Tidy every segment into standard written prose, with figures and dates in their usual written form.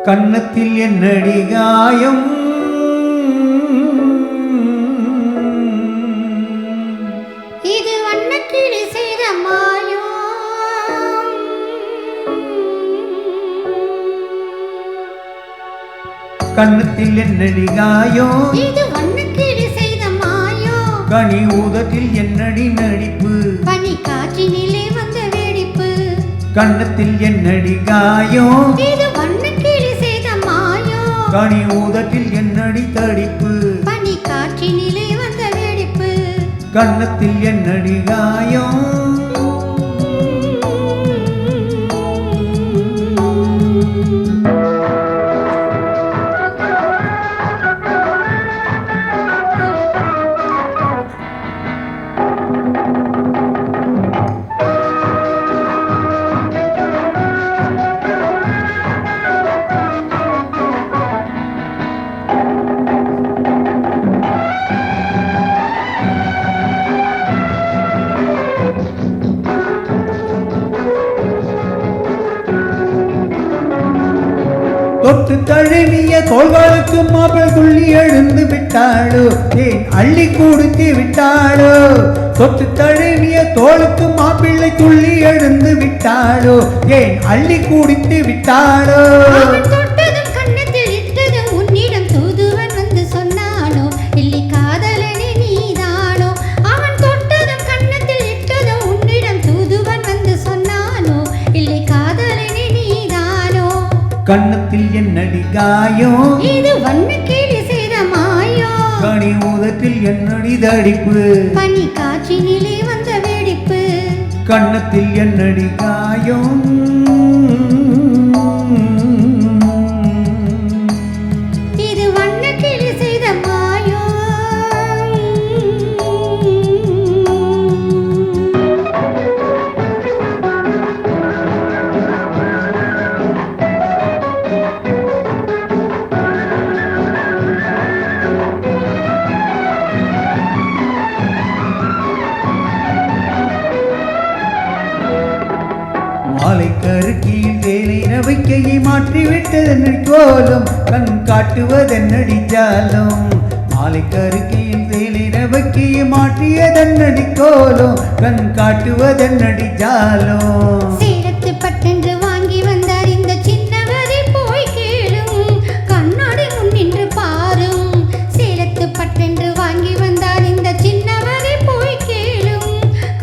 கன்னத்தில் என்னடி காயம் இது வண்ணக்கிளி செய்த மாயம் கன்னத்தில் என்னடி காயம் இது வண்ணக்கிளி செய்த மாயம் கனி ஊதத்தில் என்னடி நடிப்பு பனி காற்றினிலே வந்த வெடிப்பு கன்னத்தில் என்னடி காயம் இது வண்ணக்கிளி செய்த மாயம் கனி ஊதத்தில் என்னடி தடிப்பு பனி காற்றினிலே வந்த வெடிப்பு கன்னத்தில் என்னடி காயம் தொட்டு தழுவிய தோள்களுக்கு மாப்பிள் துள்ளி எழுந்து விட்டாளோ ஏன் அள்ளி கொடுத்து விட்டாளோ தொட்டு தழுவிய தோளுக்கு மாப்பிள்ளை துள்ளி எழுந்து விட்டாளோ ஏன் அள்ளி குடித்து விட்டாளோ அவன் தொட்டதும் கன்னத்தில் இட்டதும் உன்னிடம் தூதுவன் வந்து சொன்னானோ இல்லை காதலனே நீதானோ அவன் தொட்டதும் கன்னத்தில் இட்டதும் உன்னிடம் தூதுவன் வந்து சொன்னானோ இல்லை காதலனே நீதானோ கன்னத்தில் என்னடி காயம் இது வண்ணக்கிளி செய்த மாயம் கனி ஊதத்தில் என்னடி தடிப்பு பனி காற்றினிலே வந்த வெடிப்பு கன்னத்தில் என்னடி காயம் இது வண்ணக்கிளி செய்த மாயம் மாலை கருக்கியில் வேலை நவைக்கையை மாற்றிவிட்டதென்னடி கோலம் கண் காட்டுவதென்னடி ஜாலம் மாலை கருக்கியில் வேலை நவைக்கையை மாற்றியதென்னடி கோலம் கண் காட்டுவதென்னடி ஜாலம் சேலத்து பட்டென்று வாங்கி வந்தார் இந்த சின்னவரை போய் கேளும் கண்ணாடி முன் நின்று பாரும் சேலத்து பட்டென்று வாங்கி வந்தார் இந்த சின்னவரை போய் கேளும்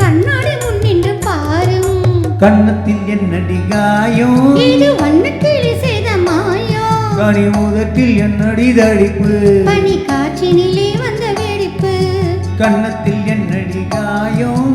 கண்ணாடி முன் நின்று பாரும் கன்னத்தில் என்னடி காயம் இது வண்ணக்கிளி செய்த மாயம் கனி ஊதத்தில் என்னடி தடிப்பு பனி காற்றினிலே வந்த வெடிப்பு கன்னத்தில் என்னடி காயம்